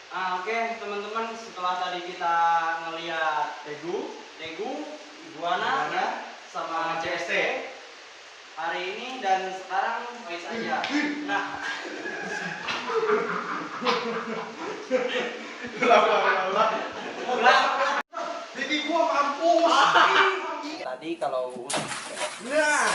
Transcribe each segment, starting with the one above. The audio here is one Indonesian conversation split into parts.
Oke, teman-teman, setelah tadi kita ngelihat Tegu, Iguana ya, sama CST hari ini dan sekarang Wais aja. Nah, Jadi gua mampus. tadi kalau Nah.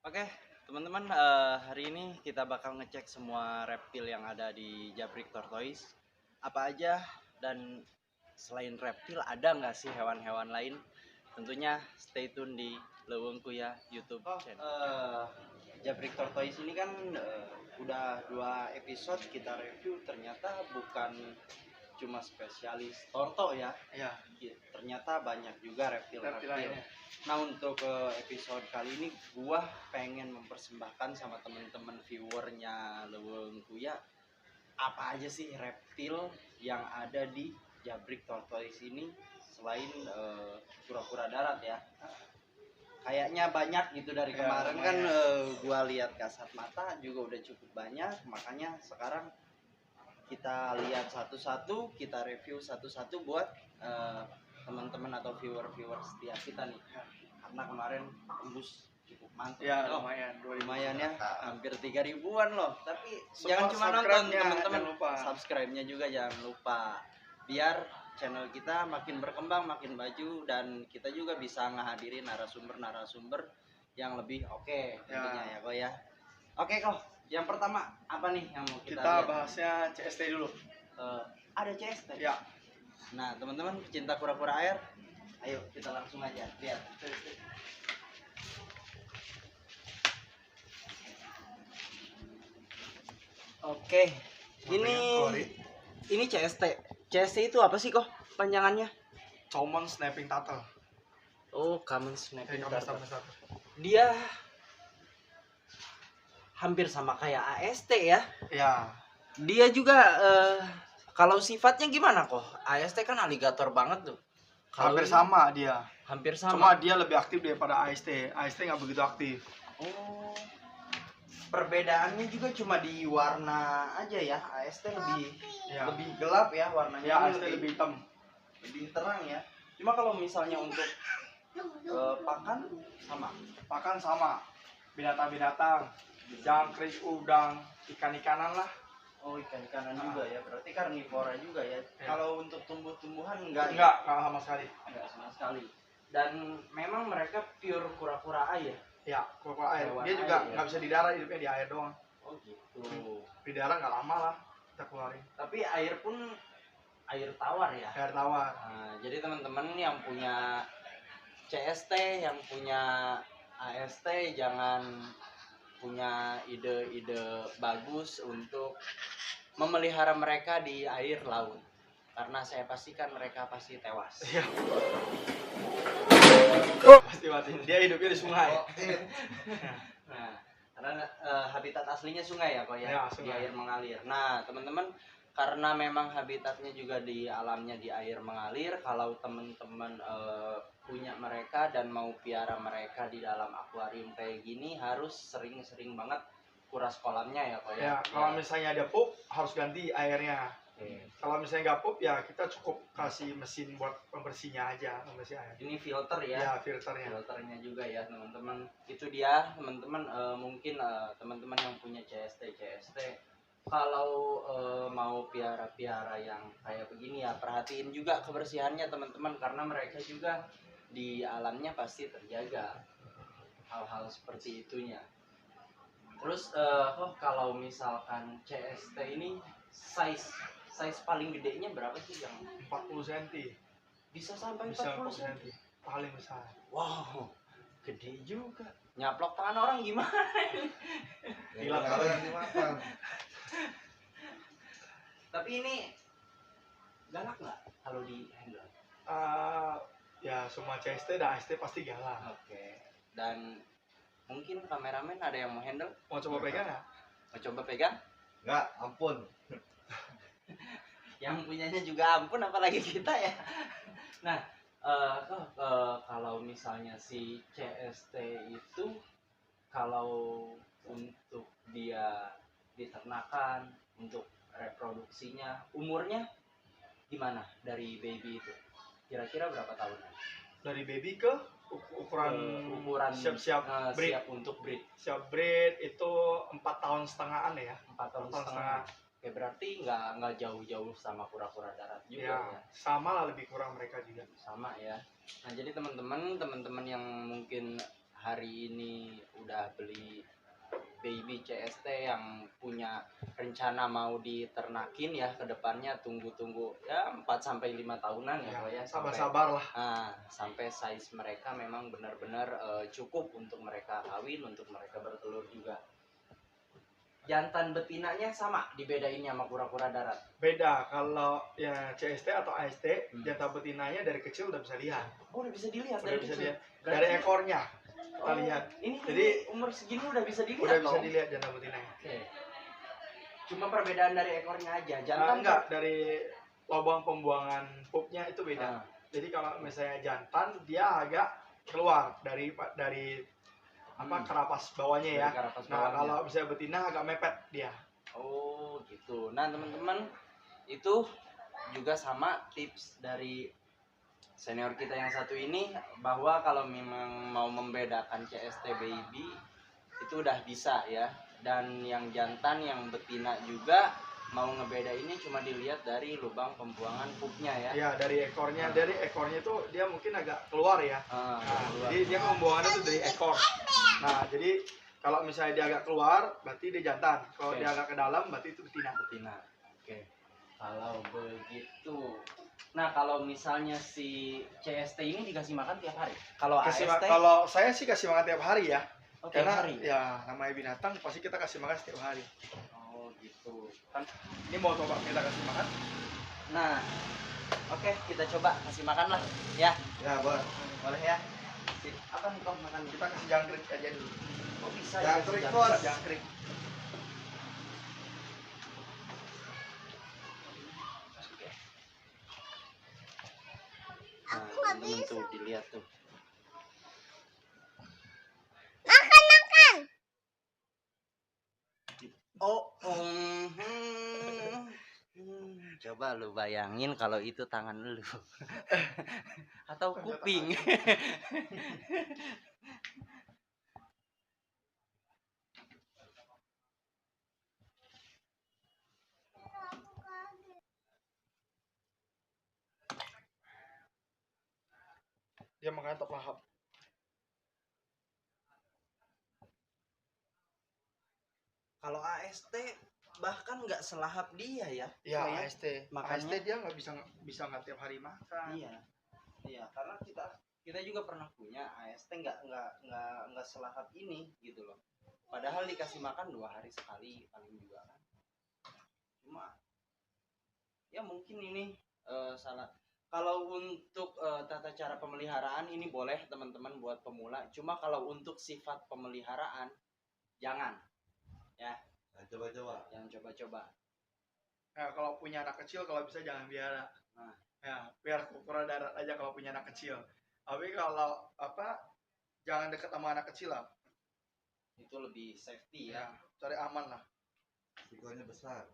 Oke, teman-teman, hari ini kita bakal ngecek semua reptil yang ada di Jabrik Tortoise. Apa aja, dan selain reptil ada nggak sih hewan-hewan lain? Tentunya stay tune di Leuweung Kuya YouTube channel. Jabrik Tortoise ini kan udah 2 episode kita review, ternyata bukan cuma spesialis torto ya. Iya. Ternyata banyak juga reptil-reptil. Nah, untuk episode kali ini gua pengen mempersembahkan sama temen-temen viewernya Leuweung Kuya, apa aja sih reptil yang ada di Jabrik Tortoise ini selain kura-kura darat ya. Kayaknya banyak gitu dari kemarin kan gua lihat kasat mata juga udah cukup banyak, makanya sekarang kita lihat satu-satu, kita review satu-satu buat teman-teman atau viewer-viewer setia kita nih. Karena kemarin tembus cukup mantap. Ya, loh. lumayan Lumayan ya, hampir 3 ribuan loh. Tapi jangan Semua cuma nonton, subscribe-nya teman-teman. jangan lupa. Subscribe-nya juga jangan lupa. Biar channel kita makin berkembang, makin maju, dan kita juga bisa ngehadirin narasumber-narasumber yang lebih oke tentunya ya kok ya. Oke kok, yang pertama apa nih yang mau kita Kita lihat? bahasnya CST dulu. Ada CST. Ya. Nah, teman-teman pecinta kura-kura air, ayo kita langsung aja lihat. Oke, ini CST. CST itu apa sih kok panjangannya? Common Snapping Turtle. Oh, Common Snapping Turtle. Turtle. Dia hampir sama kayak AST ya. Ya. Dia juga kalau sifatnya gimana kok? AST kan aligator banget tuh. Kalau Hampir ini sama dia. hampir sama. Cuma dia lebih aktif daripada AST. AST nggak begitu aktif. Oh, perbedaannya juga cuma di warna aja ya. AST lebih gelap ya warnanya. Ya, Ini AST lebih hitam. lebih terang ya. Cuma kalau misalnya untuk pakan sama. Pakan sama. Binatang-binatang, jangkrik, udang, ikan-ikanan lah. Oh, ikan-ikanan juga ya. Berarti karnivora juga ya. Ya. Kalau untuk tumbuh-tumbuhan enggak sama sekali. enggak sama sekali. Dan memang mereka pure kura-kura air. Ya, kura-kura air. Hewan Dia juga air, ya. nggak bisa di darat, hidupnya di air doang. Oh gitu. Di darat nggak lama lah kita keluarin. Tapi air pun air tawar ya. Air tawar. Nah, jadi teman-teman yang punya CST, yang punya AST, jangan punya ide-ide bagus untuk memelihara mereka di air laut, karena saya pastikan mereka pasti tewas. Iya. Pasti mati. Dia hidupnya di sungai. Nah, karena habitat aslinya sungai ya kok ya, Ya, di sungai. air mengalir. Nah, teman-teman, karena memang habitatnya juga di alamnya di air mengalir, kalau teman-teman punya mereka dan mau piara mereka di dalam akuarium kayak gini, harus sering-sering banget kuras kolamnya ya kok ya. Ya, kalau misalnya ada pup harus ganti airnya. Oke. Kalau misalnya nggak pup ya kita cukup kasih mesin buat pembersihnya aja, pembersih air. Ini filter ya. Ya, filternya. Filternya juga ya teman-teman. Itu dia teman-teman, mungkin teman-teman yang punya CST kalau mau piara-piara yang kayak begini ya, perhatiin juga kebersihannya teman-teman, karena mereka juga di alamnya pasti terjaga hal-hal seperti itunya. Terus kalau misalkan CST ini size size paling gedenya berapa sih yang 40 cm. bisa sampai Bisa 40 40 cm? cm. Paling besar. Wow, gede juga. Nyaplok tangan orang gimana? Gila kalian dimakan. Tapi ini galak nggak kalau di handle? Ya semua CST dan AST pasti galak. Oke. Dan mungkin kameramen ada yang mau handle? Mau coba pegang nggak? Mau coba pegang? Enggak, ampun. Yang punyanya juga ampun, apalagi kita ya. Nah, kalau misalnya si CST itu kalau untuk dia diternakan, untuk reproduksinya, umurnya gimana dari baby itu? Kira-kira berapa tahun? Dari baby ke ukuran siap-siap breed. Siap untuk breed. Siap breed itu 4 tahun setengahan ya. 4 tahun 4 tahun setengah. Oke, berarti nggak jauh-jauh sama kura-kura darat juga Ya, ya. sama lah, lebih kurang mereka juga. Sama ya. Nah, jadi teman-teman yang mungkin hari ini udah beli baby CST yang punya rencana mau diternakin ya ke depannya, tunggu ya 4 sampai 5 tahunan ya, Pak ya. Sabar-sabar lah. Nah, sampai size mereka memang benar-benar cukup untuk mereka kawin, untuk mereka bertelur juga. Jantan betinanya sama dibedainnya sama kura-kura darat. Beda kalau ya CST atau AST, jantan betinanya dari kecil udah bisa lihat. Oh, udah bisa dilihat Udah dari bisa kecil. lihat. Dari ekornya kita lihat. Ini Jadi umur segini udah bisa dilihat. Udah bisa dong. dilihat jantan betinanya. Oke. Cuma perbedaan dari ekornya aja. Jantan Enggak, dari lubang pembuangan pupnya itu beda. Nah, Jadi kalau misalnya jantan dia agak keluar dari kerapas bawahnya ya. dari karapas Nah, bawahnya. kalau misalnya betina agak mepet dia. Oh, gitu. Nah, teman-teman, itu juga sama tips dari senior kita yang satu ini, bahwa kalau memang mau membedakan CST baby itu udah bisa ya. Dan yang jantan, yang betina juga mau ngebedainnya cuma dilihat dari lubang pembuangan pupnya ya. Ya, dari ekornya. Dari ekornya itu dia mungkin agak keluar ya. Ah, Nah, keluar. jadi dia pembuangannya itu dari ekor. Nah, jadi kalau misalnya dia agak keluar, berarti dia jantan. Kalau Oke. dia agak ke dalam, berarti itu betina. Betina. Oke. Kalau begitu. Nah, kalau misalnya si CST ini dikasih makan tiap hari. Kalau AST Kalau saya sih kasih makan tiap hari ya. tiap Karena hari. ya namanya binatang pasti kita kasih makan setiap hari. Oh, gitu. Kan. Ini mau coba kita kasih makan? Nah, oke, kita coba kasih makan lah, ya. Ya, boleh. Boleh ya. Apa nih kok makan? Kita kasih jangkrik aja dulu. Oh, bisa Jangkrik, ya. Bos. Jangkrik. Oke. Nah, teman-teman tuh dilihat tuh. Oh, coba lu bayangin kalau itu tangan lu atau kuping. Dia makan top lahap. Kalau AST bahkan nggak selahap dia ya. Ya, Oh, AST. Makannya? AST dia nggak nggak tiap hari makan. Iya, iya, karena kita juga pernah punya AST nggak selahap ini gitu loh. Padahal dikasih makan 2 hari sekali paling juga kan. Cuma ya mungkin ini salah. Kalau untuk tata cara pemeliharaan ini boleh teman-teman buat pemula. Cuma kalau untuk sifat pemeliharaan jangan, ya. Nah, coba-coba. Jangan coba-coba. Nah, kalau punya anak kecil kalau bisa jangan biara. Nah. Ya, biar kura darat aja kalau punya anak kecil. Tapi kalau jangan deket sama anak kecil lah. Itu lebih safety ya. Ya, cari aman lah. Risikonya besar.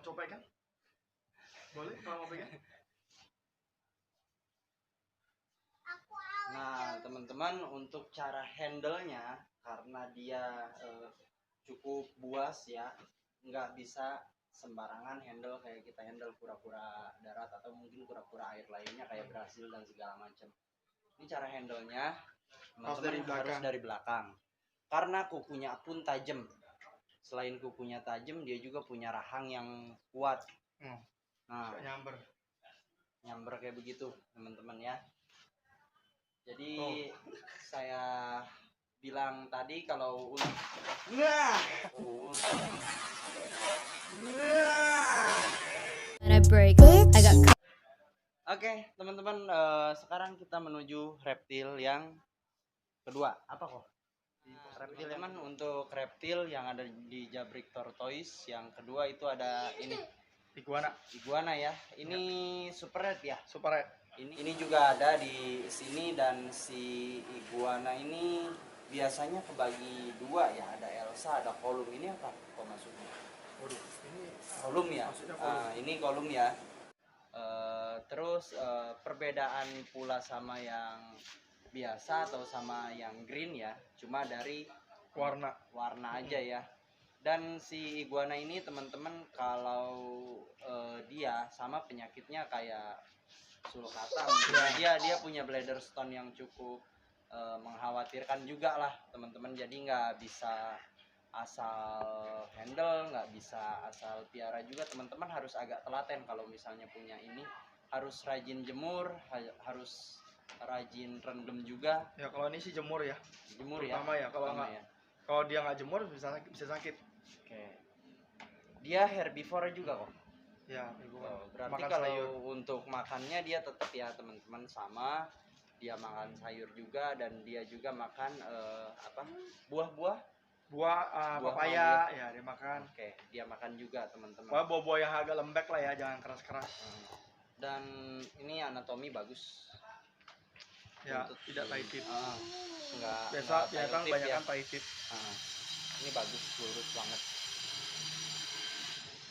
Coba pegang? Boleh kalau mau pegang? Nah, teman-teman, untuk cara handle-nya karena dia cukup buas ya, nggak bisa sembarangan handle kayak kita handle kura-kura darat atau mungkin kura-kura air lainnya kayak Brasil dan segala macam. Ini cara handle-nya teman-teman harus dari belakang. Karena kukunya pun tajam. selain kukunya tajam, dia juga punya rahang yang kuat. Nah, nyamber kayak begitu teman-teman ya. Jadi saya bilang tadi kalau Oke, teman-teman, sekarang kita menuju reptil yang kedua. Apa kok? Reptil teman, untuk reptil yang ada di Jabrik Tortoise yang kedua itu ada ini iguana ya. Ini super red ya. super red. Ini juga ada di sini, dan si iguana ini biasanya kebagi dua ya, ada Elsa, ada kolum. Ini apa kok maksudnya? Waduh, ini Kolum ya. maksudnya kolum. Ini kolum ya. Terus perbedaan pula sama yang biasa atau sama yang green ya, cuma dari warna aja ya. Dan si iguana ini teman-teman, kalau dia sama penyakitnya kayak sulcata, dia punya bladder stone yang cukup mengkhawatirkan juga lah teman-teman. Jadi nggak bisa asal handle, nggak bisa asal piara juga. Teman-teman harus agak telaten kalau misalnya punya ini, harus rajin jemur, harus rajin rendam juga ya. Kalau ini sih jemur ya, terutama ya. Kalau dia nggak jemur bisa sakit. Oke. Dia herbivore juga kok ya. Berarti makan kalau sayur. untuk makannya dia tetap ya teman-teman sama, dia makan sayur juga, dan dia juga makan buah-buah papaya ya dia makan. Oke, dia makan juga teman-teman. Buah yang agak lembek lah ya, jangan keras-keras. Dan ini anatomi bagus ya, tidak tight tip. Biasa banyak kan tight tip. Ini bagus, lurus banget,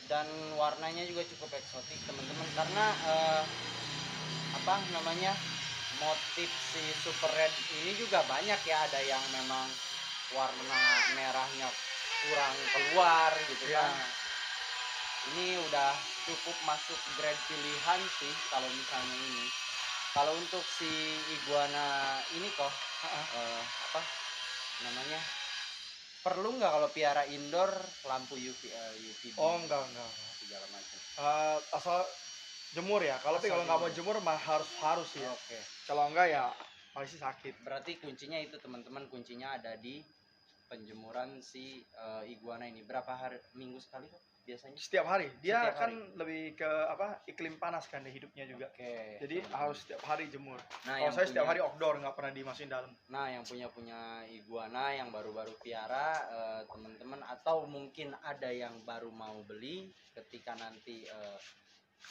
dan warnanya juga cukup eksotik teman-teman, karena motif si super red ini juga banyak ya. Ada yang memang warna merahnya kurang keluar gitu kan. Ini udah cukup masuk grade pilihan sih kalau misalnya ini. Kalau untuk si iguana ini kok perlu nggak kalau piara indoor lampu UVB? Enggak segala macam. Asal jemur ya. Kalau nggak mau jemur mah harus ya. Oke. Kalau enggak ya pasti sakit. Berarti kuncinya itu teman-teman, kuncinya ada di penjemuran si iguana ini. Berapa hari, minggu sekali kok biasanya? Setiap hari. Dia lebih ke iklim panas kan, dia hidupnya juga. Jadi harus setiap hari jemur. Kalau saya setiap hari outdoor, nggak pernah dimasukin dalam. Nah, yang punya iguana yang baru-baru piara teman-teman, atau mungkin ada yang baru mau beli, ketika nanti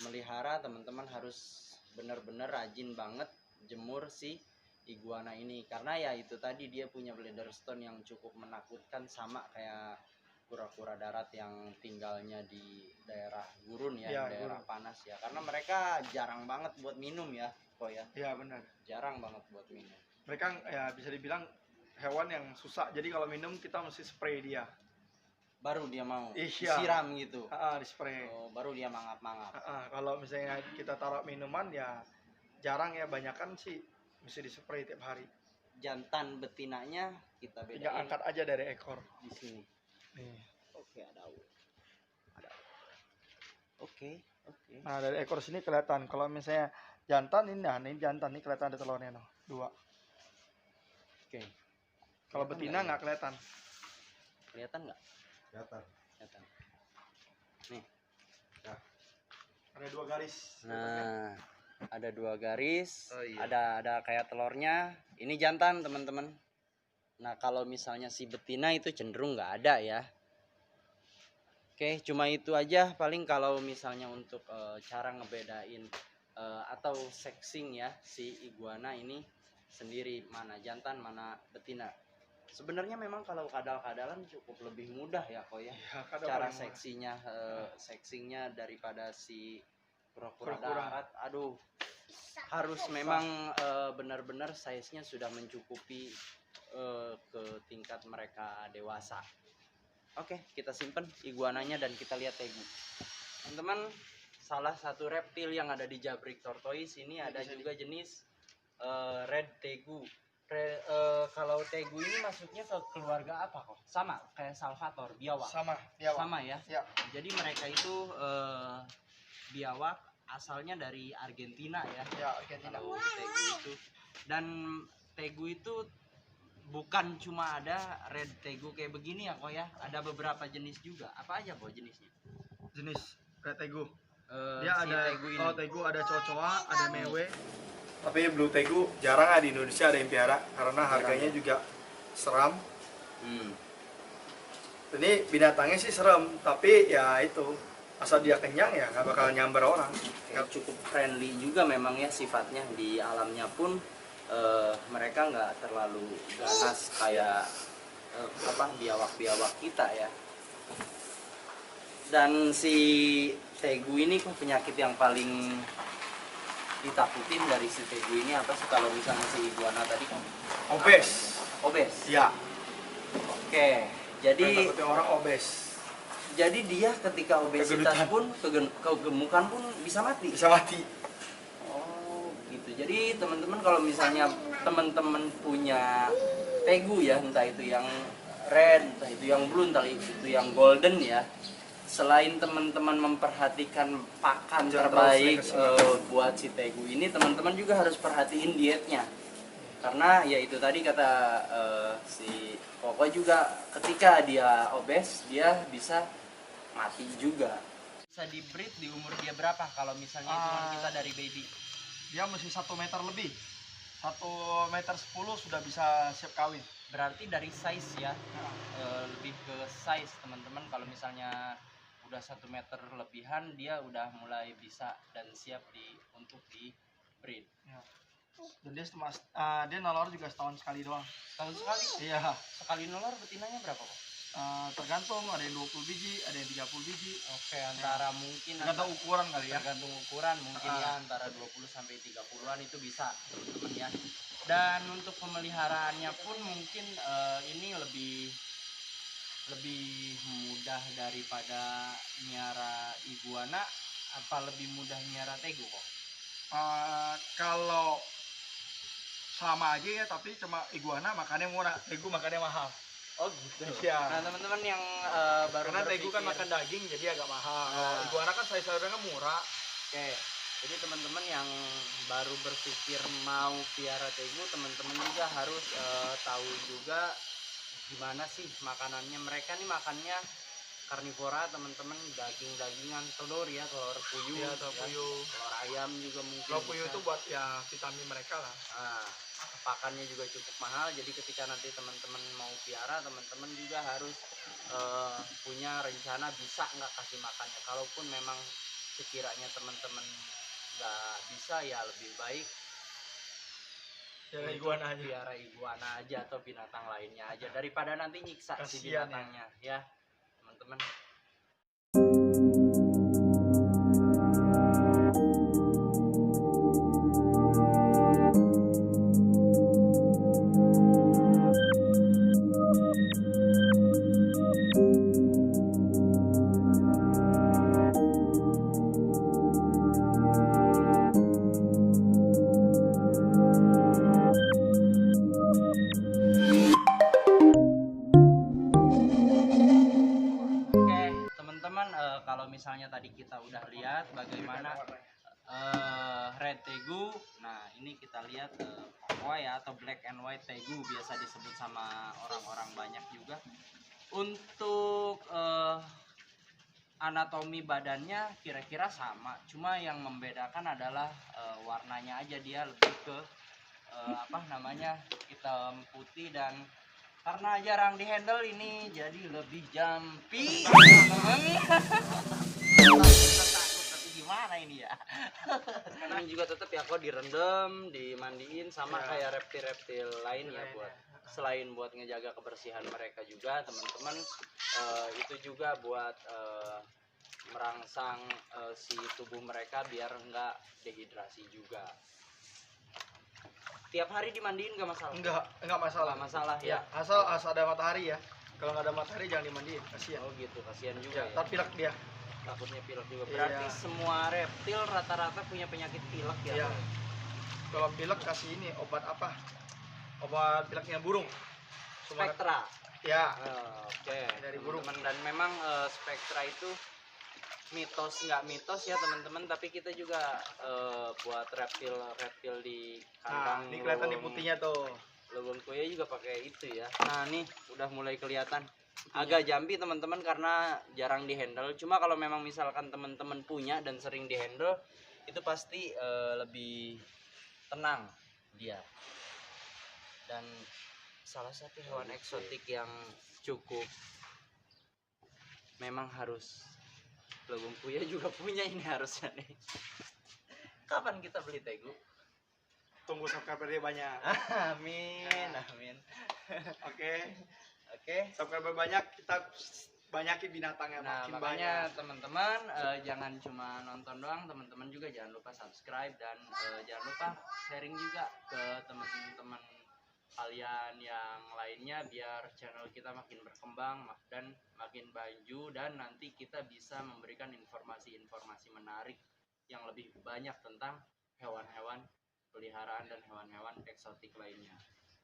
melihara, teman-teman harus benar-benar rajin banget jemur si iguana ini, karena ya itu tadi, dia punya bladder stone yang cukup menakutkan, sama kayak kura-kura darat yang tinggalnya di daerah gurun ya, daerah panas ya, karena mereka jarang banget buat minum ya kok ya. Iya benar, jarang banget buat minum. Mereka ya bisa dibilang hewan yang susah, jadi kalau minum kita mesti spray dia baru dia mau. Disiram gitu. Di spray. Baru dia mangap-mangap. Kalau misalnya kita taruh minuman ya jarang ya, banyakan sih mesti di spray tiap hari. Jantan betinanya kita bedain. Tinggal angkat aja dari ekor di sini. Nih. Oke, ada. Oke. Nah, dari ekor sini kelihatan. Kalau misalnya jantan ini, ini jantan, ini kelihatan ada telurnya no, 2. Oke. Kalau betina nggak kelihatan. Kelihatan nggak? Kelihatan. Nih. Nah. Ada 2 garis. Nah, ada 2 garis. Oh, iya. Ada kayak telurnya. Ini jantan teman-teman. Nah, kalau misalnya si betina itu cenderung nggak ada ya. Oke, cuma itu aja paling kalau misalnya untuk cara ngebedain atau sexing ya si iguana ini sendiri, mana jantan mana betina. Sebenarnya memang kalau kadal-kadalan cukup lebih mudah ya kok ya, cara seksinya sexingnya daripada si kura-kura darat. Aduh, harus memang benar-benar size-nya sudah mencukupi ke tingkat mereka dewasa. Oke, kita simpen iguananya dan kita lihat tegu. Teman-teman, salah satu reptil yang ada di Jabrik Tortoise ini ada juga jenis red tegu. Kalau tegu ini masuknya ke keluarga apa kok? Sama kayak salvator, biawak. Sama, biawak. Sama ya. Ya. Jadi mereka itu biawak asalnya dari Argentina ya. Ya, Argentina. Kalau tegu itu. Dan tegu itu bukan cuma ada red tegu kayak begini ya kok ya. Ada beberapa jenis juga. Apa aja kok jenisnya? Jenis red tegu. Dia Dia si ada tegu ini. kalau tegu ada cocoa, ada mewe. Tapi blue tegu jarang di Indonesia ada yang piara karena harganya juga seram. Ini binatangnya sih serem, tapi ya itu asal dia kenyang ya nggak bakal nyamber orang. Ya, cukup friendly juga memang ya sifatnya di alamnya pun mereka nggak terlalu ganas kayak biawak-biawak kita ya. Dan si tegu ini kok penyakit yang paling ditakutin dari si tegu ini apa sih kalau misalnya si iguana tadi kan? Obes. Obes. Ya. Oke. Jadi Takutnya orang obes. jadi dia ketika obesitas Kegedutan. pun kegemukan pun bisa mati. Bisa mati. Oh, gitu. Jadi teman-teman kalau misalnya teman-teman punya tegu ya, entah itu yang red, entah itu yang blue, entah itu yang golden ya. Selain teman-teman memperhatikan pakan Jangan terbaik terlalu buat si tegu ini, teman-teman juga harus perhatiin dietnya. Karena ya itu tadi kata si Koko juga, ketika dia obes, dia bisa mati juga. Bisa di breed di umur dia berapa kalau misalnya hitungan kita dari baby? Dia mesti 1 meter lebih. 1 meter 10 sudah bisa siap kawin. Berarti dari size ya, lebih ke size teman-teman. Kalau misalnya udah 1 meter lebihan, dia udah mulai bisa dan siap untuk di breed. Ya. Dan dia nolor juga setahun sekali doang. Tahun sekali? Iya. Sekali nolor betinanya berapa kok? Tergantung, ada yang 20 biji, ada yang 30 biji. Oke, antara mungkin Tergantung ukuran kali ya. tergantung ukuran mungkin ya antara 20 sampai 30-an itu bisa teman-teman ya. Dan untuk pemeliharaannya pun mungkin ini lebih mudah daripada miara iguana. Apa lebih mudah miara tegu kok? Kalau sama aja ya, tapi cuma iguana makannya murah, tegu makannya mahal. Oh gitu. Iya. Nah teman-teman yang baru Karena tegu kan berpikir- makan daging jadi agak mahal. Kalau iguana kan sayur-sayurnya murah. Oke, jadi teman-teman yang baru berpikir mau piara tegu, teman-teman juga harus tahu juga gimana sih makanannya. Mereka nih makannya karnivora teman-teman, daging-dagingan, telur ya, telur puyuh, Iya, telur puyuh. telur ayam juga mungkin. Telur puyuh bisa. itu buat ya vitamin mereka lah. Nah, pakannya juga cukup mahal, jadi ketika nanti teman-teman mau piara, teman-teman juga harus punya rencana bisa nggak kasih makannya. Kalaupun memang sekiranya teman-teman nggak bisa, ya lebih baik Ya untuk iguana aja. piara iguana aja atau binatang lainnya aja daripada nanti nyiksa si Kasian ya. binatangnya ya teman-teman. Oke teman-teman, kalau misalnya tadi kita udah lihat bagaimana red tegu. Nah ini kita lihat aqua ya, atau black and white tegu biasa disebut sama orang-orang banyak juga. Untuk anatomi badannya kira-kira sama, cuma yang membedakan adalah warnanya aja. Dia lebih ke hitam putih, dan karena jarang dihandle ini jadi lebih jumpy. Takut tapi gimana ini ya. Karena juga tetap ya kok direndam, dimandiin sama kayak reptil-reptil lain ya, buat selain buat ngejaga kebersihan mereka juga teman-teman, itu juga buat merangsang si tubuh mereka biar nggak dehidrasi juga. Tiap hari dimandiin nggak masalah? Enggak masalah. Nggak masalah Ya, ya. asal ada matahari ya. Kalau nggak ada matahari jangan dimandiin, kasihan. Oh gitu, kasihan juga Ya, ya. tapi pilek dia. Takutnya pilek juga. Iya. Berarti semua reptil rata-rata punya penyakit pilek ya? Iya. Kalau pilek kasih ini obat apa? obat pileknya burung. Spektra. Ya. Oke. Dari burung. Teman-teman, dan memang Spektra itu mitos nggak mitos ya teman-teman, tapi kita juga buat reptil di kandang. Nah, ini kelihatan di putihnya tuh. Lubang kuya juga pakai itu ya. Nah, nih udah mulai kelihatan. Agak jambi teman-teman karena jarang dihandle. Cuma kalau memang misalkan teman-teman punya dan sering dihandle, itu pasti lebih tenang dia. Dan salah satu hewan eksotik yang cukup memang harus lubang kuya juga punya ini harusnya nih. Kapan kita beli Tegu? Tunggu subscriber dia banyak. Amin, amin. Oke. Oke. Subscriber banyak, kita banyakin binatangnya. Nah, makin makanya banyak. teman-teman jangan cuma nonton doang, teman-teman juga jangan lupa subscribe dan jangan lupa sharing juga ke teman-teman kalian yang lainnya biar channel kita makin berkembang dan makin maju, dan nanti kita bisa memberikan informasi-informasi menarik yang lebih banyak tentang hewan-hewan peliharaan dan hewan-hewan eksotik lainnya.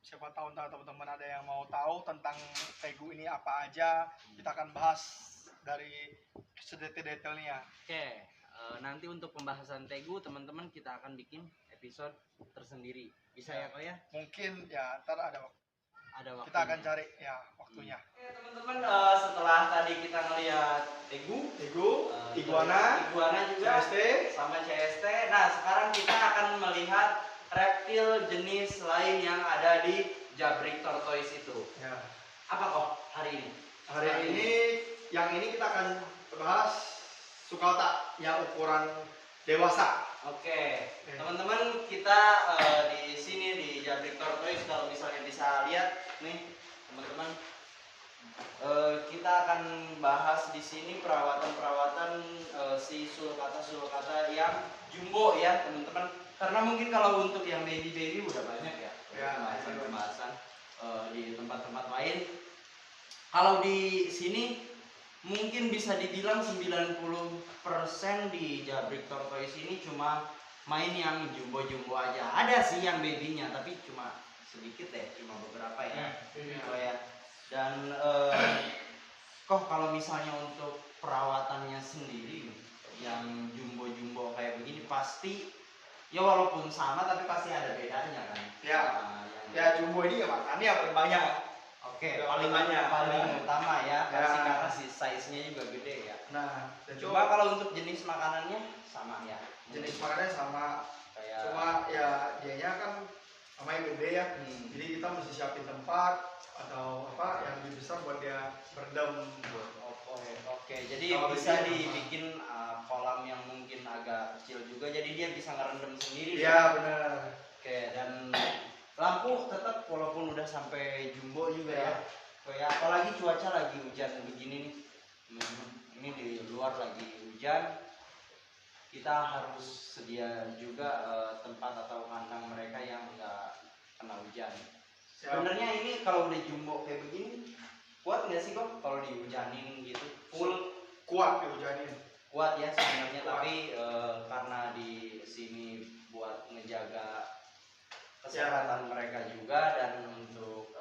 Siapa tahu ntar teman-teman ada yang mau tahu tentang Tegu ini apa aja, kita akan bahas dari sedetail-detailnya. Oke, nanti untuk pembahasan Tegu teman-teman kita akan bikin episode tersendiri. Bisa ya Kok ya? Mungkin ya ntar ada waktu. Kita akan cari ya waktunya. Oke teman-teman, setelah tadi kita ngelihat Tegu, iguana juga, CST. sama CST. Nah sekarang kita akan melihat reptil jenis lain yang ada di Jabrik Tortoise itu. Ya. Apa Kok hari ini? Hari ini yang ini kita akan bahas sukata yang ukuran dewasa. Oke, teman-teman, kita di sini di Jabrik Tortoise, kalau misalnya bisa lihat nih teman-teman, kita akan bahas di sini perawatan si sulcata yang jumbo ya teman-teman. Karena mungkin kalau untuk yang baby udah banyak ya, pembahasan di tempat-tempat lain. Kalau di sini mungkin bisa dibilang 90% di Jabrik Tortoise ini cuma main yang jumbo aja. Ada sih yang babynya, tapi cuma sedikit ya, cuma beberapa ya. Dan Kok kalau misalnya untuk perawatannya sendiri yang jumbo kayak begini pasti ya walaupun sama tapi pasti ada bedanya kan. Ya jumbo ini ya makannya yang paling banyak. Oke, paling utama ya, pasti karena si size-nya juga gede ya. Nah, coba kalau untuk jenis makanannya sama ya. Jenis makanannya sama, kayak cuma ya dianya kan sama yang gede ya. Jadi kita mesti siapin tempat atau apa yang lebih besar buat dia berendam. Oke, jadi bisa dibikin kolam yang mungkin agak kecil juga, jadi dia bisa ngerendam sendiri. Iya benar. Oke, dan lampu tetap walaupun udah sampai jumbo juga ya. Kayak apalagi cuaca lagi hujan begini nih. Ini di luar lagi hujan. Kita harus sedia juga tempat atau kandang mereka yang enggak kena hujan. Sebenarnya ini kalau udah jumbo kayak begini kuat nggak sih Kok kalau dihujanin gitu? Full kuat dihujanin. Kuat ya sebenarnya, tapi karena di sini buat ngejaga kesehatan mereka juga dan untuk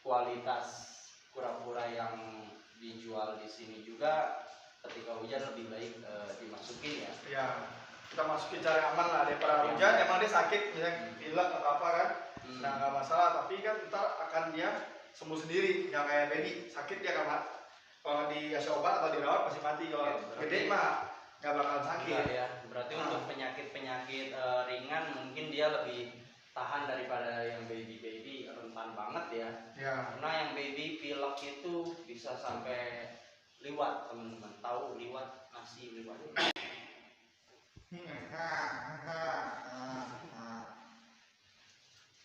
kualitas kura-kura yang dijual di sini juga ketika hujan lebih baik dimasukin ya. Iya, kita masukin cara aman lah daripada hujan. Emang dia sakit misalnya pilek atau apa kan, nah nggak masalah. Tapi kan ntar akan dia sembuh sendiri, nggak kayak baby sakit dia kan. Kalau dikasih obat atau dirawat pasti mati. Kalau gede mah nggak bakal sakit. Ya, berarti untuk penyakit ringan mungkin dia lebih tahan daripada yang baby rentan banget ya. Karena yang baby pilek itu bisa sampai liwat teman-teman. Tahu liwat, nasi liwat.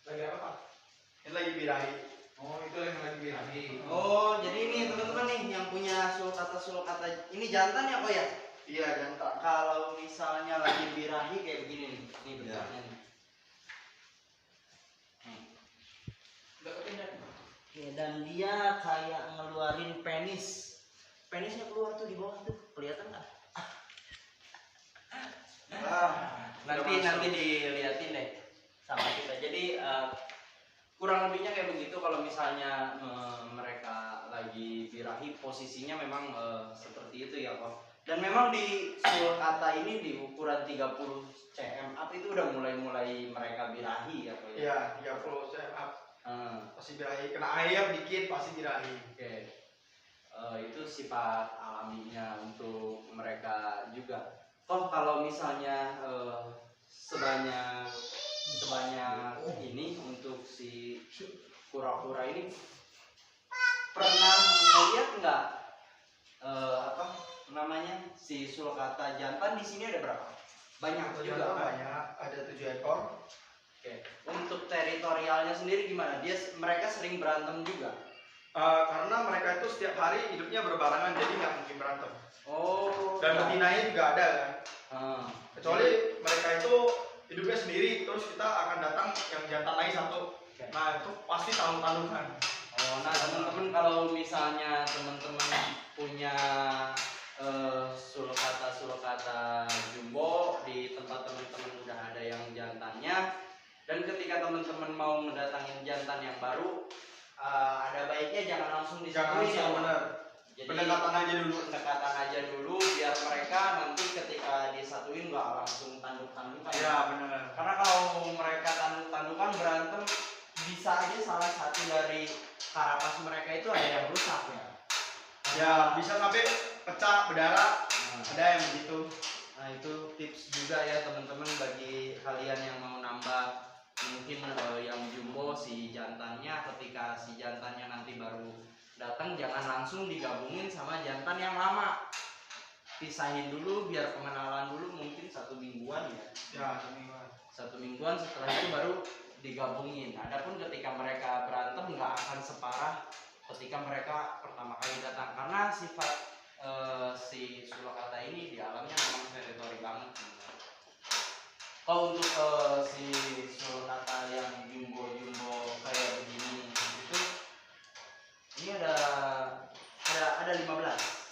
Lagi apa Pak? Ini lagi birahi. Oh itu yang lagi birahi. Oh jadi ini teman-teman nih yang punya sulcata ini jantan ya Kok ya? Iya jantan. Kalau misalnya lagi birahi kayak begini nih, ini bentuknya nih. Dan dia kayak ngeluarin penisnya keluar tuh di bawah tuh, kelihatan nggak? Nanti diliatin deh sama kita. Jadi kurang lebihnya kayak begitu. Kalau misalnya mereka lagi birahi, posisinya memang seperti itu ya kok. Dan memang di sulcata ini di ukuran 30 cm up itu udah mulai mereka birahi ya kok ya. Iya, 30 cm up. Pasti birahi, kena air dikit pasti birahi. Oke. Itu sifat alaminya untuk mereka juga. Kalau misalnya sebanyak ini untuk si kura-kura ini, pernah melihat nggak apa namanya si sulcata jantan di sini ada berapa? Banyak juga kan? Banyak, ada 7 ekor. Oke. Untuk teritorialnya sendiri gimana? Mereka sering berantem juga? Karena mereka itu setiap hari hidupnya berbarengan, jadi nggak mungkin berantem. Oh. Dan betinanya juga ada kan. Kecuali mereka itu hidupnya sendiri, terus kita akan datang yang jantan lain satu. Nah itu pasti tanduk-tandukan. Oh, nah teman-teman kalau misalnya teman-teman punya sulcata jumbo di tempat teman-teman udah ada yang jantannya, dan ketika teman-teman mau mendatangin jantan yang baru, ada baiknya jangan langsung disatuin ya. Benar. Jadi pendekatan aja dulu biar mereka nanti ketika disatuin nggak langsung tanduk-tandukan. Iya benar. Karena kalau mereka tanduk-tandukan berantem, bisa aja salah satu dari karapas mereka itu ada yang rusak ya. Ya bisa sampai pecah berdarah. Ada yang begitu. Nah itu tips juga ya teman-teman bagi kalian yang mau nambah mungkin yang jumbo si jantannya. Ketika si jantannya nanti baru datang, jangan langsung digabungin sama jantan yang lama. Pisahin dulu biar pengenalan dulu, mungkin 1 mingguan ya. Ya 1 mingguan. 1 mingguan, setelah itu baru digabungin. Adapun ketika mereka berantem nggak akan separah ketika mereka pertama kali datang, karena sifat si sulcata ini di alamnya memang teritori banget. Kalau untuk si sulcata yang jumbo kayak begini itu, ini ada 15,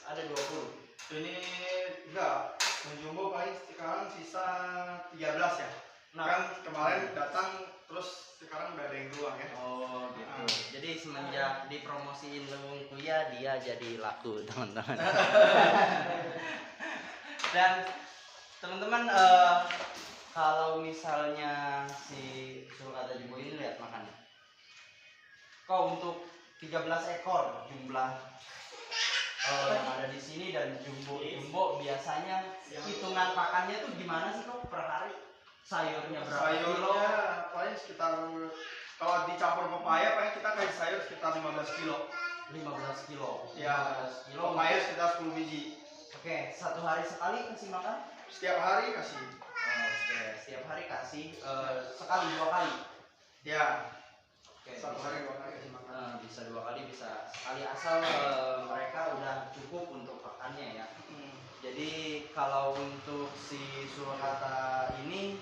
ada 20. Ini enggak, menjumbo paling sekarang sisa 13 ya. Nah, kan kemarin datang terus sekarang udah ada yang keluar ya. Oh gitu. Jadi semenjak dipromosiin Lewung Kuya, dia jadi laku teman-teman. Dan teman-teman kalau misalnya si sulcata jumbo ini lihat makannya. Kau untuk 13 ekor jumlah yang ada di sini, dan jumbo biasanya hitungan pakannya tuh gimana sih kok per hari? Sayurnya berapa kilo? Sayurnya paling sekitar, kalau dicampur pepaya paling kita kasih sayur sekitar 15 kilo. 15 kilo. Ya, 15 kilo. pepaya sekitar 10 biji. Oke, 1 hari sekali kasih makan? Setiap hari kasih. Oke, setiap hari kasih sekali 2 kali. Ya. Oke, 1 hari 2 kali kasih makan. Bisa 2 kali, bisa sekali, asal mereka udah cukup untuk pakannya ya. Jadi kalau untuk si sulcata ini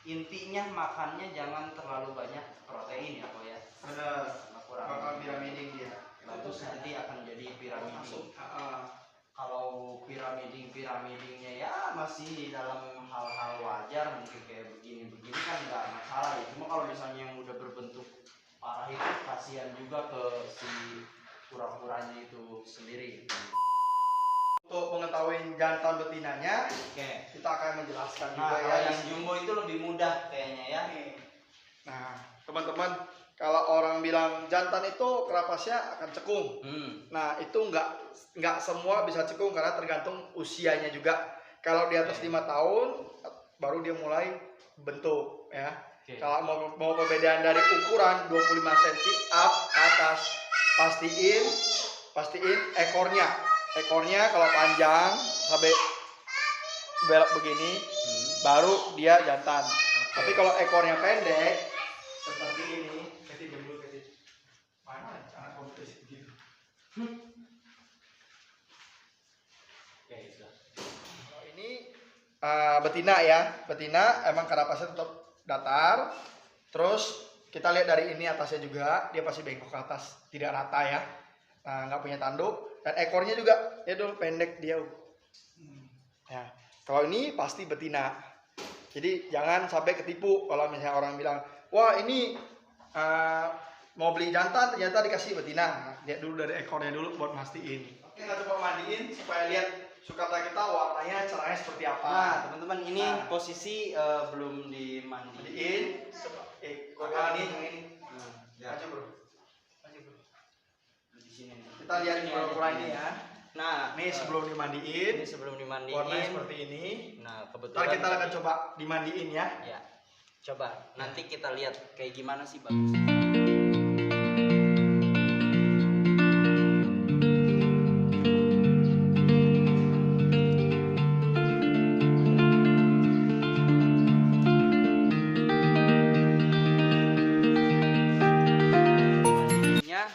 intinya makannya jangan terlalu banyak protein ya kok ya. Benar. Kurang Bakal piramiding dia. bagus, nanti akan jadi piramiding. Kalau piramidingnya ya masih dalam hal-hal wajar, mungkin kayak begini kan nggak masalah ya. Cuma kalau misalnya yang udah berbentuk parah itu kasihan juga ke si kura-kuranya itu sendiri. Untuk mengetahui jantan betinanya, kita akan menjelaskan juga ya. Yang jumbo itu lebih mudah kayaknya ya. Nah, teman-teman, kalau orang bilang jantan itu kerapasnya akan cekung. Nah, itu nggak semua bisa cekung karena tergantung usianya juga. Kalau di atas 5 tahun baru dia mulai bentuk ya. Kalau mau perbedaan dari ukuran 25 cm up ke atas, pastiin ekornya kalau panjang sampai belok begini baru dia jantan. Tapi kalau ekornya pendek seperti ini, mana anak kompetisi gitu. Kalau ini betina ya, betina emang karapasnya tetap datar. Terus kita lihat dari ini atasnya juga dia pasti bengkok ke atas, tidak rata ya. Nah, nggak punya tanduk. Dan ekornya juga ya dulu pendek dia. Ya, kalau ini pasti betina. Jadi jangan sampai ketipu kalau misalnya orang bilang, wah ini mau beli jantan ternyata dikasih betina. Nah, lihat dulu dari ekornya dulu buat mastiin. Oke, kita coba mandiin supaya lihat sulcata kita warnanya cerahnya seperti apa. Nah teman-teman ini posisi belum dimandiin. Mandiin. Coba yang ini. Ya. Maju bro. Maju bro. Di sini. Kita lihat ukuran ini ya. Nah Ini sebelum dimandiin. ini sebelum dimandiin. Warnanya seperti ini. Nah Ntar kebetulan kita akan coba dimandiin ya. ya. Coba nanti kita lihat kayak gimana sih bagus.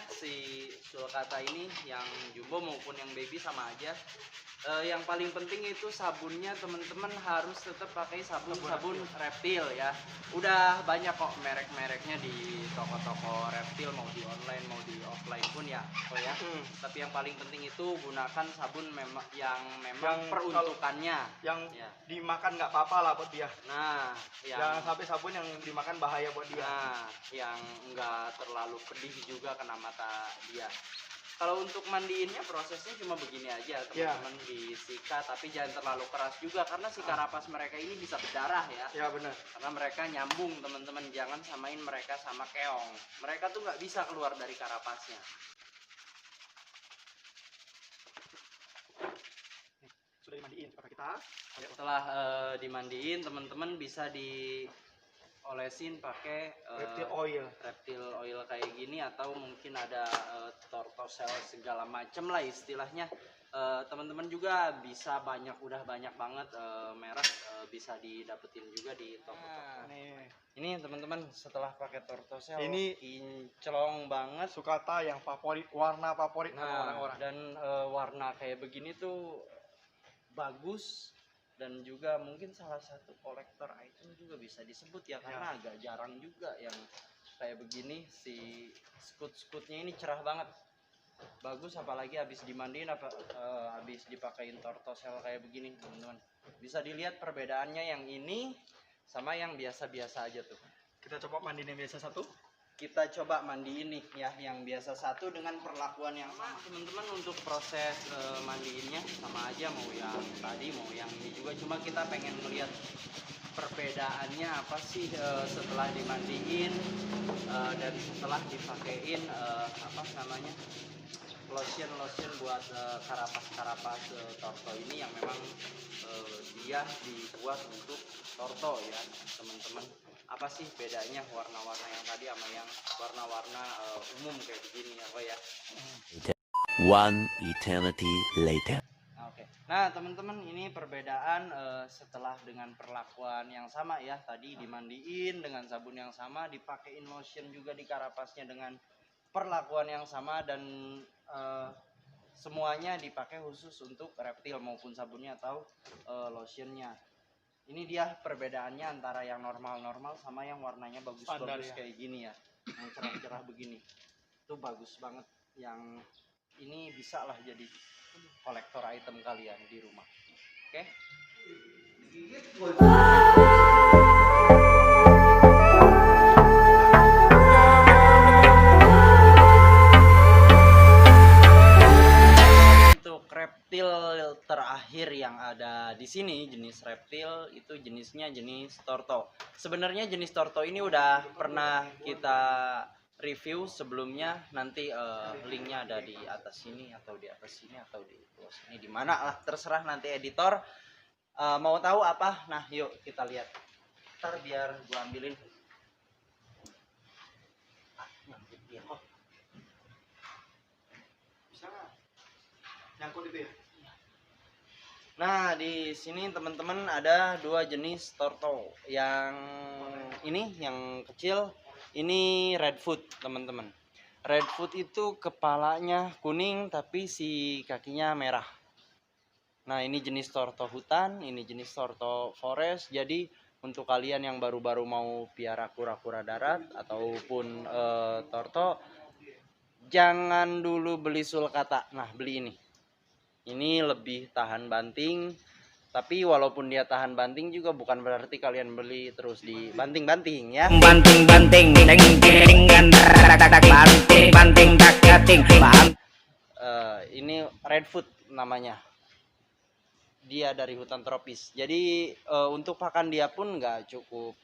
Si sulcata ini yang jumbo maupun yang baby sama aja. Yang paling penting itu sabunnya teman-teman harus tetap pakai sabun reptil ya. Udah banyak kok merek-mereknya di toko-toko reptil, mau di online mau di offline pun ya. Oh ya. Tapi yang paling penting itu gunakan sabun yang memang peruntukannya Yang ya. dimakan nggak apa-apa lah buat dia. Nah, Jangan sampai sabun yang dimakan bahaya buat dia. Nah, yang enggak terlalu pedih juga kena mata dia. Kalau untuk mandiinnya prosesnya cuma begini aja teman-teman, disikat tapi jangan terlalu keras juga karena si karapas mereka ini bisa berdarah ya. Ya benar. Karena mereka nyambung teman-teman, jangan samain mereka sama keong. Mereka tuh nggak bisa keluar dari karapasnya. Sudah dimandiin pakai kita. Setelah dimandiin teman-teman bisa diolesin pakai reptil oil kayak gini atau mungkin ada tortosel segala macem lah istilahnya. Teman-teman juga bisa udah banyak banget merek bisa didapetin juga di toko-toko. Ini teman-teman setelah pakai tortosel ini kinclong banget, sulcata yang favorit, warna favorit orang-orang. Dan warna kayak begini tuh bagus. Dan juga mungkin salah satu kolektor item juga bisa disebut ya karena agak jarang juga yang kayak begini. Si skut-skutnya ini cerah banget, bagus apalagi habis dimandiin habis dipakein tortosel kayak begini teman-teman. Bisa dilihat perbedaannya yang ini sama yang biasa-biasa aja tuh. Kita coba mandiin yang biasa satu. Kita coba mandi ini ya yang biasa satu dengan perlakuan yang sama teman-teman. Untuk proses mandiinnya sama aja mau yang tadi mau yang ini juga, cuma kita pengen melihat perbedaannya apa sih setelah dimandiin dan setelah dipakein apa namanya lotion buat karapas torto ini yang memang dia dibuat untuk torto ya teman-teman. Apa sih bedanya warna-warna yang tadi sama yang warna-warna umum kayak begini apa ya? One eternity later. Oke. Nah teman-teman ini perbedaan setelah dengan perlakuan yang sama ya, tadi dimandiin dengan sabun yang sama, dipakein lotion juga di karapasnya dengan perlakuan yang sama, dan semuanya dipakai khusus untuk reptil maupun sabunnya atau lotionnya. Ini dia perbedaannya antara yang normal-normal sama yang warnanya bagus-bagus kayak gini ya, yang cerah-cerah begini. Itu bagus banget. Yang ini bisa lah jadi kolektor item kalian di rumah. Oke? Reptil terakhir yang ada di sini jenis reptil itu jenisnya jenis torto. Sebenarnya jenis torto ini udah pernah kita review sebelumnya, nanti linknya ada di atas sini atau di atas sini atau di bawah sini, di mana lah terserah nanti editor mau tahu apa. Nah yuk kita lihat. Ntar biar gua ambilin. Nyangkut dia kok. Bisa nggak? Nyangkut itu ya. Nah di sini teman-teman ada dua jenis torto. Yang ini yang kecil ini redfoot teman-teman. Redfoot itu kepalanya kuning tapi si kakinya merah. Nah ini jenis torto hutan, ini jenis torto forest. Jadi untuk kalian yang baru-baru mau piara kura-kura darat ataupun torto, jangan dulu beli sulcata. Nah beli ini lebih tahan banting, Tapi walaupun dia tahan banting juga bukan berarti kalian beli terus dibanting-banting ya. Banting-banting, deng-deng, banting-banting, tak-tating, Ini redfoot namanya. Dia dari hutan tropis. Jadi untuk pakan dia pun nggak cukup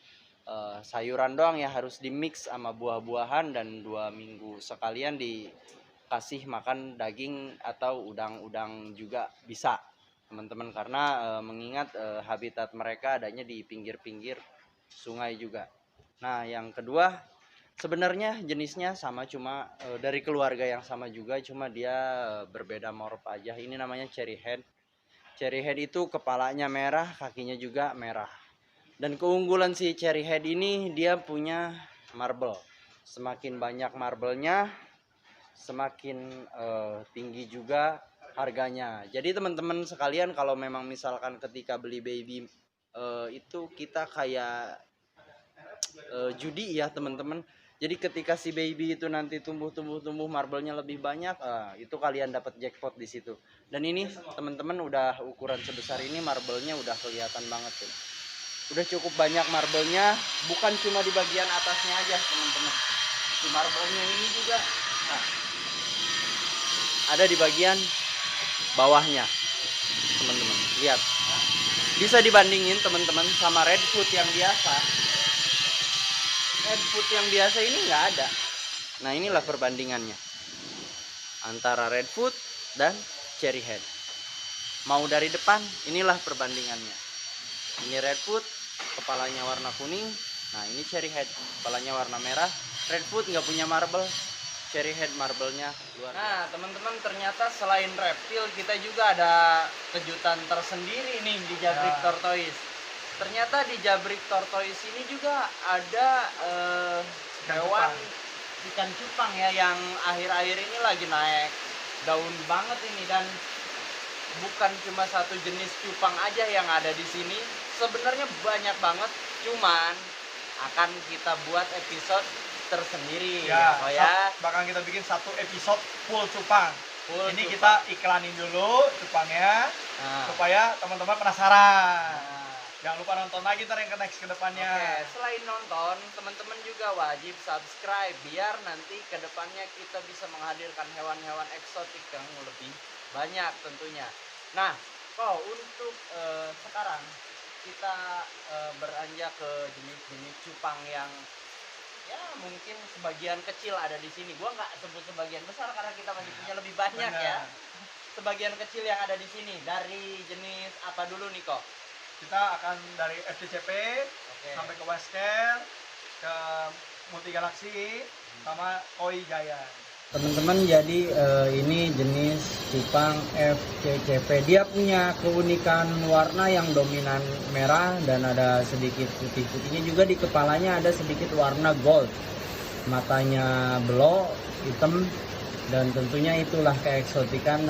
sayuran doang ya, harus dimix sama buah-buahan, dan 2 minggu sekalian dikasih makan daging atau udang-udang juga bisa teman-teman, karena mengingat habitat mereka adanya di pinggir-pinggir sungai juga. Nah yang kedua sebenarnya jenisnya sama, cuma dari keluarga yang sama juga, cuma dia berbeda morf aja. Ini namanya cherry head. Cherry head itu kepalanya merah, kakinya juga merah. Dan keunggulan si cherry head ini dia punya marble. Semakin banyak marblenya, semakin tinggi juga harganya. Jadi teman-teman sekalian, kalau memang misalkan ketika beli baby itu kita kayak judi ya teman-teman. Jadi ketika si baby itu nanti tumbuh marblenya lebih banyak, itu kalian dapat jackpot di situ. Dan ini teman-teman udah ukuran sebesar ini, marblenya udah kelihatan banget tuh. Udah cukup banyak marblenya, bukan cuma di bagian atasnya aja teman-teman. Si marblenya ini juga ada di bagian bawahnya teman-teman. Lihat, bisa dibandingin teman-teman sama redfoot yang biasa. Redfoot yang biasa ini nggak ada. Nah inilah perbandingannya antara redfoot dan cherry head. Mau dari depan, inilah perbandingannya. Ini redfoot, kepalanya warna kuning. Nah ini cherry head, kepalanya warna merah. Redfoot nggak punya marble, cherry head marblenya luar. Nah teman-teman, ternyata selain reptil kita juga ada kejutan tersendiri nih di Jabrik Tortoise. Ternyata di Jabrik Tortoise ini juga ada hewan ikan cupang ya, yang akhir-akhir ini lagi naik daun banget ini. Dan bukan cuma satu jenis cupang aja yang ada di sini, sebenarnya banyak banget, cuman akan kita buat episode tersendiri ya. Bakal kita bikin satu episode full cupang. Ini kita iklanin dulu cupangnya supaya teman-teman penasaran. Jangan lupa nonton lagi ntar yang next ke depannya. Oke, selain nonton, teman-teman juga wajib subscribe biar nanti ke depannya kita bisa menghadirkan hewan-hewan eksotik yang lebih banyak tentunya. Nah, untuk sekarang kita beranjak ke jenis-jenis cupang yang ya mungkin sebagian kecil ada di sini. Gua nggak sebut sebagian besar karena kita masih punya lebih banyak ya. Sebagian kecil yang ada di sini. Dari jenis apa dulu nih kok? Kita akan dari FCCP sampai ke Westcare, ke Multigalaxy, sama Koi Giant. Teman-teman, jadi ini jenis cupang FCCP. Dia punya keunikan warna yang dominan merah dan ada sedikit putih-putihnya juga. Di kepalanya ada sedikit warna gold. Matanya belok, hitam, dan tentunya itulah keeksotikan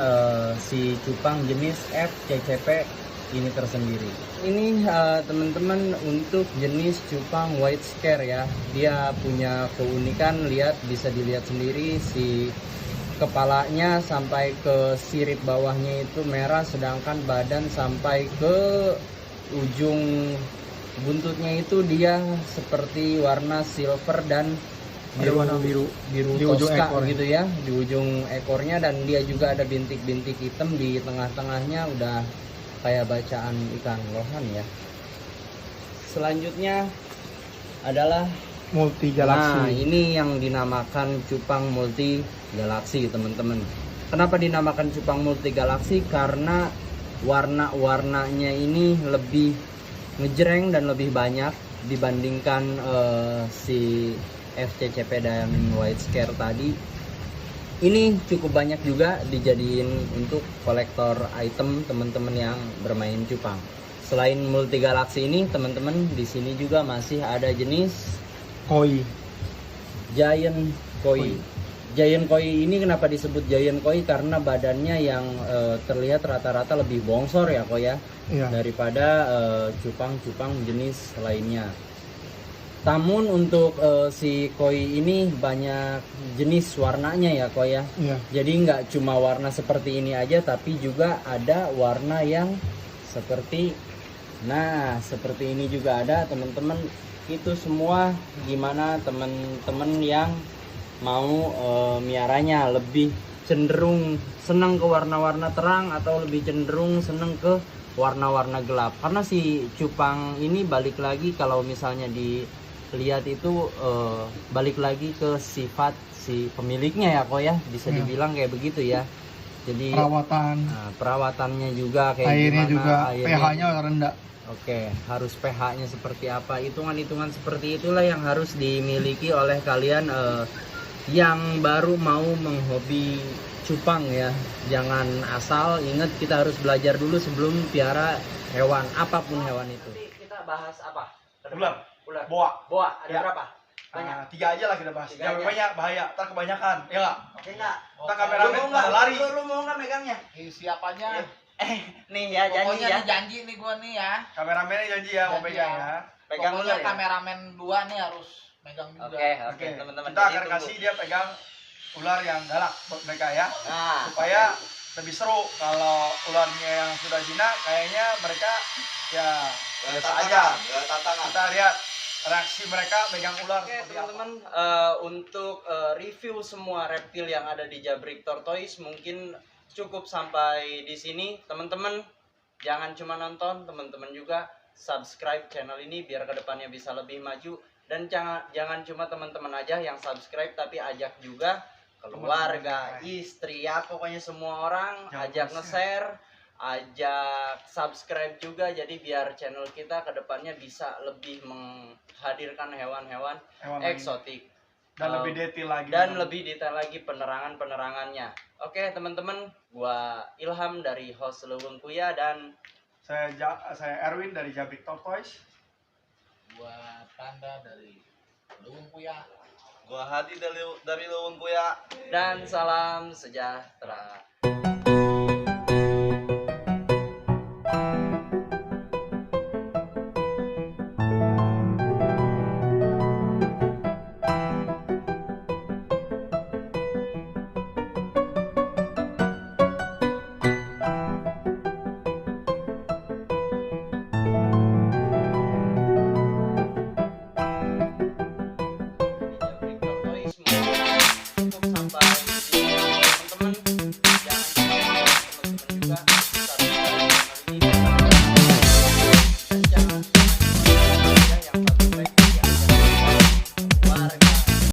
si cupang jenis FCCP ini tersendiri. Ini teman-teman untuk jenis cupang white scare ya. Dia punya keunikan, lihat, bisa dilihat sendiri si kepalanya sampai ke sirip bawahnya itu merah, sedangkan badan sampai ke ujung buntutnya itu dia seperti warna silver dan biru toska gitu ya di ujung ekornya, dan dia juga ada bintik-bintik hitam di tengah-tengahnya, udah kayak bacaan ikan lohan ya. Selanjutnya adalah Multigalaxy. Nah, ini yang dinamakan cupang multigalaxy, teman-teman. Kenapa dinamakan cupang multigalaxy? Karena warna-warnanya ini lebih ngejreng dan lebih banyak dibandingkan si FCCP dan white scare tadi. Ini cukup banyak juga dijadiin untuk kolektor item teman-teman yang bermain cupang. Selain multigalaxy ini, teman-teman, di sini juga masih ada jenis Koi. Giant Koi. Giant Koi ini kenapa disebut Giant Koi? Karena badannya yang terlihat rata-rata lebih bongsor ya koi ya, daripada cupang-cupang jenis lainnya. Namun untuk si koi ini banyak jenis warnanya ya koi ya. Jadi nggak cuma warna seperti ini aja, tapi juga ada warna yang seperti ini juga ada teman-teman. Itu semua gimana teman-teman yang mau miaranya, lebih cenderung senang ke warna-warna terang atau lebih cenderung senang ke warna-warna gelap. Karena si cupang ini balik lagi, kalau misalnya dilihat itu balik lagi ke sifat si pemiliknya ya kok ya, bisa dibilang kayak begitu ya. Jadi perawatannya juga kayak airnya gimana, juga airnya pH-nya rendah. Oke, harus pH-nya seperti apa, hitungan-hitungan seperti itulah yang harus dimiliki oleh kalian yang baru mau menghobi cupang ya. Jangan asal, ingat kita harus belajar dulu sebelum piara hewan, apapun hewan itu. Kita bahas apa? Ular. Ular. Boa. Ada Ya. berapa? Nah, 3 aja lah kita bahas. Tiga Jangan aja. banyak, bahaya. Ntar kebanyakan, ya nggak? Oke enggak? Ntar kameramen Lu mau nggak? pada lari. Lu mau nggak megangnya? Siapanya? Nih ya, janji Pokoknya ya. nih janji nih gua nih ya. Kameramennya janji ya mau Janji pegang ya. ya. Pegang Pokoknya ular ya? kameramen 2 nih harus megang juga. Oke, Oke, teman-teman. kita Jadi akan tunggu. kasih dia pegang ular yang galak buat mereka ya. Nah, Supaya lebih seru. Kalau ularnya yang sudah jinak, kayaknya mereka ya biasa aja. Kita lihat reaksi mereka megang ular Oke seperti teman-teman, untuk review semua reptil yang ada di Jabrik Tortoise mungkin cukup sampai di sini. Teman-teman jangan cuma nonton, teman-teman juga subscribe channel ini biar kedepannya bisa lebih maju. Dan jangan cuma teman-teman aja yang subscribe, tapi ajak juga keluarga, istri, ya pokoknya semua orang. Jangan Ajak bosan. nge-share, ajak subscribe juga, jadi biar channel kita kedepannya bisa lebih menghadirkan hewan-hewan Hewan lain. eksotik Dan lebih detail lagi. dan lebih detail lagi penerangannya. Oke teman-teman, gua Ilham dari host Leuweung Kuya dan Saya Erwin dari Jabrik Tortoise. Gua Tanda dari Leuweung Kuya. Gua Hadi dari Leuweung Kuya. salam sejahtera.